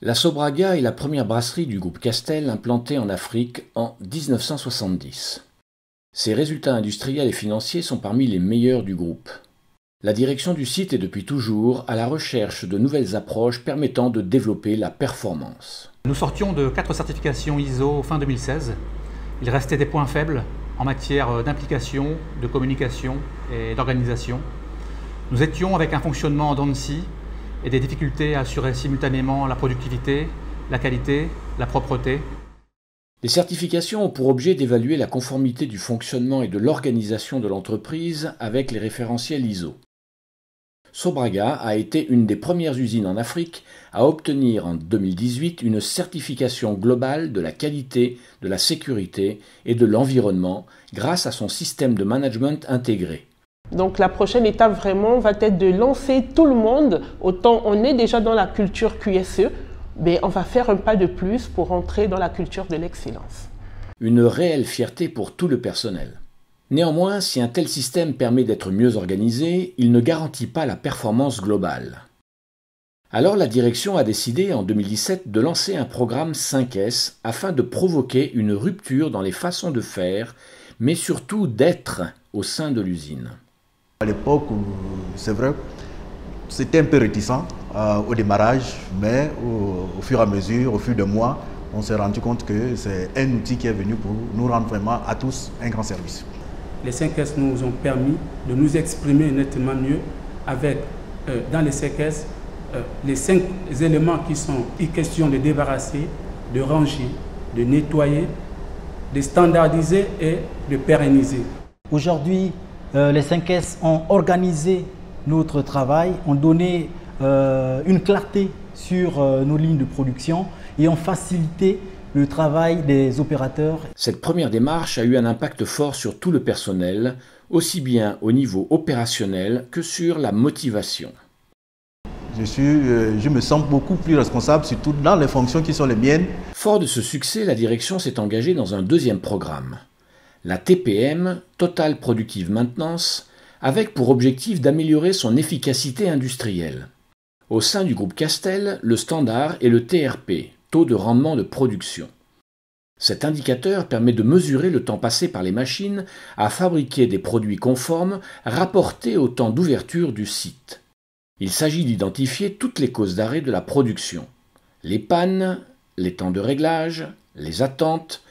La Sobraga est la première brasserie du groupe Castel implantée en Afrique en 1970. Ses résultats industriels et financiers sont parmi les meilleurs du groupe. La direction du site est depuis toujours à la recherche de nouvelles approches permettant de développer la performance. Nous sortions de 4 certifications ISO fin 2016. Il restait des points faibles en matière d'implication, de communication et d'organisation. Nous étions avec un fonctionnement en dents de scie et des difficultés à assurer simultanément la productivité, la qualité, la propreté. Les certifications ont pour objet d'évaluer la conformité du fonctionnement et de l'organisation de l'entreprise avec les référentiels ISO. Sobraga a été une des premières usines en Afrique à obtenir en 2018 une certification globale de la qualité, de la sécurité et de l'environnement grâce à son système de management intégré. Donc la prochaine étape vraiment va être de lancer tout le monde. Autant on est déjà dans la culture QSE, mais on va faire un pas de plus pour entrer dans la culture de l'excellence. Une réelle fierté pour tout le personnel. Néanmoins, si un tel système permet d'être mieux organisé, il ne garantit pas la performance globale. Alors la direction a décidé en 2017 de lancer un programme 5S afin de provoquer une rupture dans les façons de faire, mais surtout d'être au sein de l'usine. À l'époque, c'est vrai, c'était un peu réticent au démarrage, mais au fur et à mesure, au fil des mois, on s'est rendu compte que c'est un outil qui est venu pour nous rendre vraiment à tous un grand service. Les 5S nous ont permis de nous exprimer nettement mieux avec, dans les 5S, les 5 éléments qui sont question de débarrasser, de ranger, de nettoyer, de standardiser et de pérenniser. Aujourd'hui, les 5S ont organisé notre travail, ont donné une clarté sur nos lignes de production et ont facilité le travail des opérateurs. Cette première démarche a eu un impact fort sur tout le personnel, aussi bien au niveau opérationnel que sur la motivation. Je me sens beaucoup plus responsable, surtout dans les fonctions qui sont les miennes. Fort de ce succès, la direction s'est engagée dans un deuxième programme. La TPM, Total Productive Maintenance, avec pour objectif d'améliorer son efficacité industrielle. Au sein du groupe Castel, le standard est le TRP, taux de rendement de production. Cet indicateur permet de mesurer le temps passé par les machines à fabriquer des produits conformes rapportés au temps d'ouverture du site. Il s'agit d'identifier toutes les causes d'arrêt de la production, les pannes, les temps de réglage, les attentes,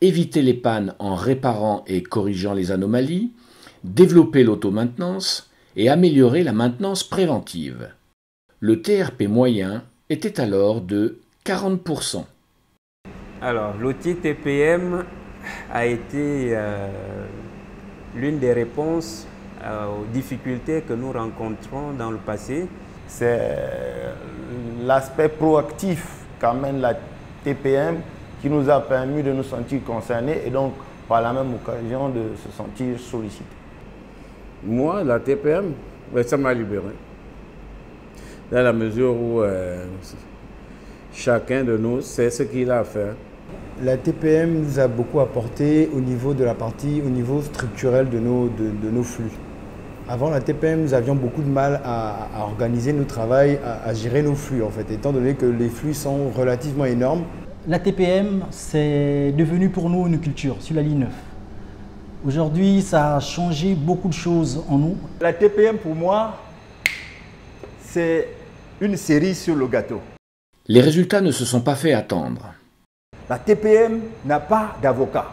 éviter les pannes en réparant et corrigeant les anomalies, développer l'automaintenance et améliorer la maintenance préventive. Le TRP moyen était alors de 40%. Alors, l'outil TPM a été l'une des réponses aux difficultés que nous rencontrons dans le passé. C'est l'aspect proactif qu'amène la TPM qui nous a permis de nous sentir concernés et donc par la même occasion de se sentir sollicités. Moi, la TPM, ça m'a libéré. Dans la mesure où chacun de nous sait ce qu'il a à faire. La TPM nous a beaucoup apporté au niveau de la partie, au niveau structurel de nos flux. Avant la TPM, nous avions beaucoup de mal à organiser nos travail, à gérer nos flux en fait, étant donné que les flux sont relativement énormes. La TPM, c'est devenu pour nous une culture sur la ligne 9. Aujourd'hui, ça a changé beaucoup de choses en nous. La TPM pour moi, c'est une cerise sur le gâteau. Les résultats ne se sont pas fait attendre. La TPM n'a pas d'avocat.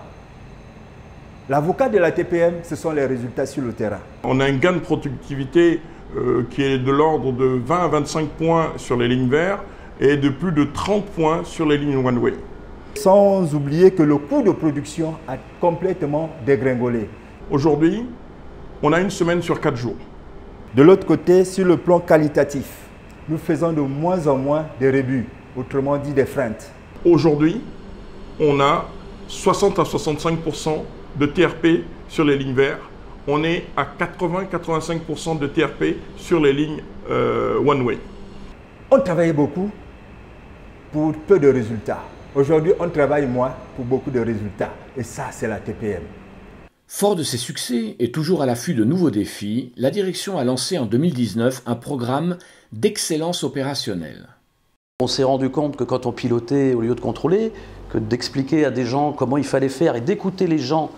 L'avocat de la TPM, ce sont les résultats sur le terrain. On a un gain de productivité qui est de l'ordre de 20 à 25 points sur les lignes vertes et de plus de 30 points sur les lignes one-way. Sans oublier que le coût de production a complètement dégringolé. Aujourd'hui, on a une semaine sur 4 jours. De l'autre côté, sur le plan qualitatif, nous faisons de moins en moins de rébus, autrement dit des feintes. Aujourd'hui, on a 60 à 65% de TRP sur les lignes vertes. On est à 80-85% de TRP sur les lignes one-way. On travaillait beaucoup pour peu de résultats. Aujourd'hui, on travaille moins pour beaucoup de résultats. Et ça, c'est la TPM. Fort de ses succès et toujours à l'affût de nouveaux défis, la direction a lancé en 2019 un programme d'excellence opérationnelle. On s'est rendu compte que quand on pilotait, au lieu de contrôler, que d'expliquer à des gens comment il fallait faire et d'écouter les gens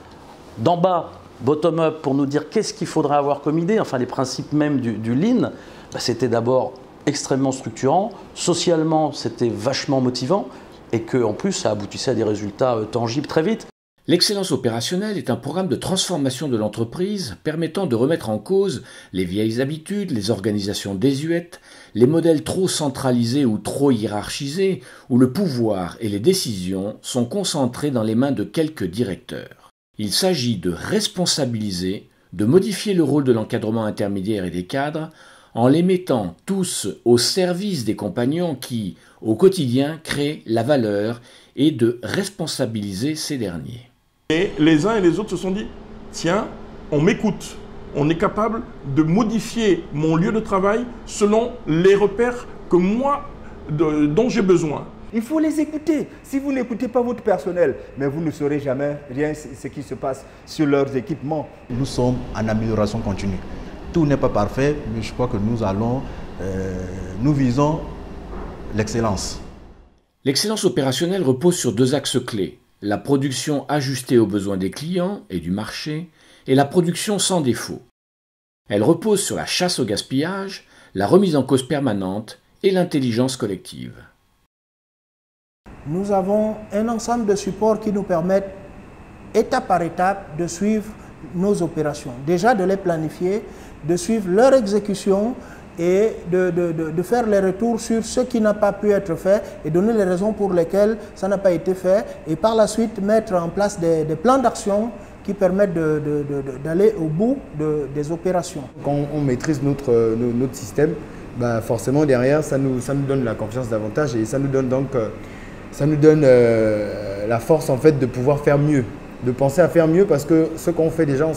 d'en bas, bottom-up, pour nous dire qu'est-ce qu'il faudrait avoir comme idée, enfin les principes même du Lean, c'était d'abord extrêmement structurant, socialement c'était vachement motivant et qu'en plus ça aboutissait à des résultats tangibles très vite. L'excellence opérationnelle est un programme de transformation de l'entreprise permettant de remettre en cause les vieilles habitudes, les organisations désuètes, les modèles trop centralisés ou trop hiérarchisés, où le pouvoir et les décisions sont concentrés dans les mains de quelques directeurs. Il s'agit de responsabiliser, de modifier le rôle de l'encadrement intermédiaire et des cadres, en les mettant tous au service des compagnons qui, au quotidien, créent la valeur et de responsabiliser ces derniers. Et les uns et les autres se sont dit, tiens, on m'écoute, on est capable de modifier mon lieu de travail selon les repères que moi, dont j'ai besoin. Il faut les écouter. Si vous n'écoutez pas votre personnel, mais vous ne saurez jamais rien ce qui se passe sur leurs équipements. Nous sommes en amélioration continue. Tout n'est pas parfait, mais je crois que nous visons l'excellence. L'excellence opérationnelle repose sur deux axes clés. La production ajustée aux besoins des clients et du marché, et la production sans défaut. Elle repose sur la chasse au gaspillage, la remise en cause permanente et l'intelligence collective. Nous avons un ensemble de supports qui nous permettent, étape par étape, de suivre nos opérations. Déjà de les planifier, de suivre leur exécution et de faire les retours sur ce qui n'a pas pu être fait et donner les raisons pour lesquelles ça n'a pas été fait et par la suite mettre en place des plans d'action qui permettent d'aller au bout des opérations. Quand on maîtrise notre système, forcément derrière ça nous donne la confiance davantage et ça nous donne donc la force en fait de pouvoir faire mieux. De penser à faire mieux parce que ce qu'on fait déjà,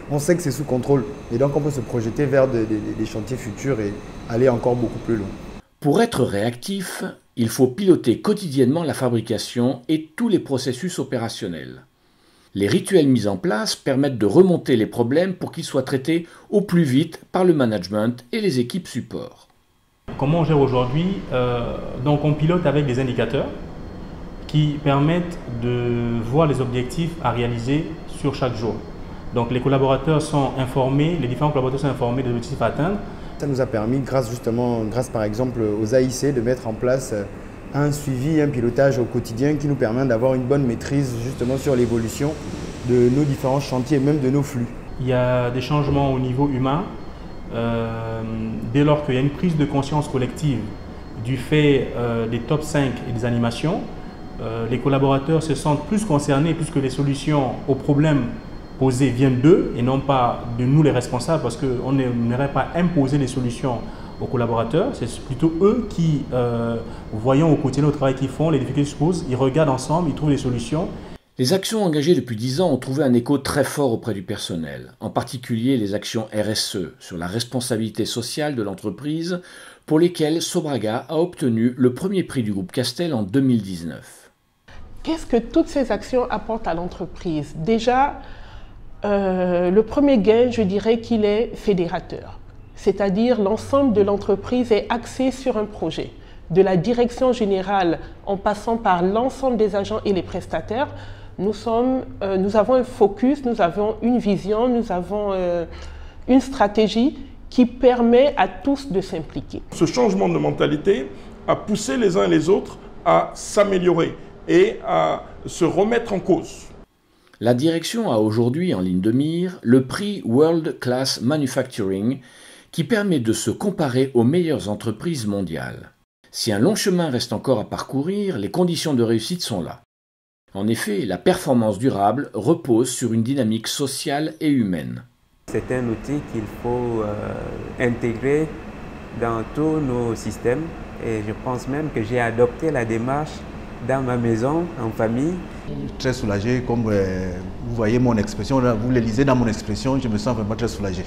on sait que c'est sous contrôle. Et donc on peut se projeter vers des chantiers futurs et aller encore beaucoup plus loin. Pour être réactif, il faut piloter quotidiennement la fabrication et tous les processus opérationnels. Les rituels mis en place permettent de remonter les problèmes pour qu'ils soient traités au plus vite par le management et les équipes support. Comment on gère aujourd'hui? Donc on pilote avec des indicateurs qui permettent de voir les objectifs à réaliser sur chaque jour. Donc les collaborateurs sont informés, les différents collaborateurs sont informés des objectifs à atteindre. Ça nous a permis, grâce par exemple aux AIC, de mettre en place un suivi, un pilotage au quotidien qui nous permet d'avoir une bonne maîtrise justement sur l'évolution de nos différents chantiers et même de nos flux. Il y a des changements au niveau humain. Dès lors qu'il y a une prise de conscience collective du fait des top 5 et des animations, les collaborateurs se sentent plus concernés puisque les solutions aux problèmes posés viennent d'eux et non pas de nous les responsables parce qu'on n'aimerait pas imposer les solutions aux collaborateurs. C'est plutôt eux qui, voyant au quotidien le travail qu'ils font, les difficultés se posent, ils regardent ensemble, ils trouvent les solutions. Les actions engagées depuis 10 ans ont trouvé un écho très fort auprès du personnel, en particulier les actions RSE sur la responsabilité sociale de l'entreprise pour lesquelles Sobraga a obtenu le premier prix du groupe Castel en 2019. Qu'est-ce que toutes ces actions apportent à l'entreprise? Déjà, le premier gain, je dirais qu'il est fédérateur. C'est-à-dire l'ensemble de l'entreprise est axé sur un projet. De la direction générale en passant par l'ensemble des agents et les prestataires, nous avons un focus, nous avons une vision, nous avons une stratégie qui permet à tous de s'impliquer. Ce changement de mentalité a poussé les uns et les autres à s'améliorer et à se remettre en cause. La direction a aujourd'hui en ligne de mire le prix World Class Manufacturing qui permet de se comparer aux meilleures entreprises mondiales. Si un long chemin reste encore à parcourir, les conditions de réussite sont là. En effet, la performance durable repose sur une dynamique sociale et humaine. C'est un outil qu'il faut intégrer dans tous nos systèmes et je pense même que j'ai adopté la démarche dans ma maison, en famille. Très soulagé, comme vous voyez mon expression, vous le lisez dans mon expression, je me sens vraiment très soulagé.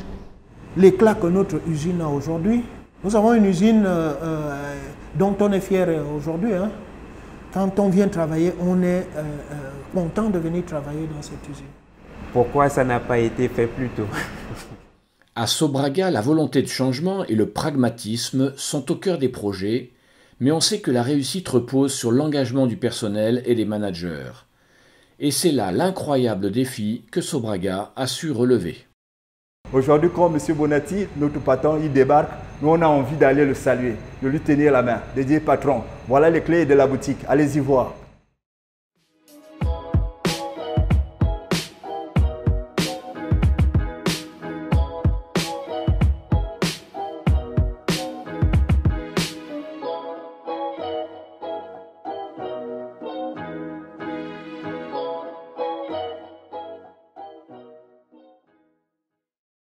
L'éclat que notre usine a aujourd'hui, nous avons une usine dont on est fier aujourd'hui. Hein. Quand on vient travailler, on est content de venir travailler dans cette usine. Pourquoi ça n'a pas été fait plus tôt? À Sobraga, la volonté de changement et le pragmatisme sont au cœur des projets, Mais on sait que la réussite repose sur l'engagement du personnel et des managers. Et c'est là l'incroyable défi que Sobraga a su relever. Aujourd'hui, quand M. Bonatti, notre patron, il débarque, nous on a envie d'aller le saluer, de lui tenir la main, de dire patron, voilà les clés de la boutique, allez-y voir.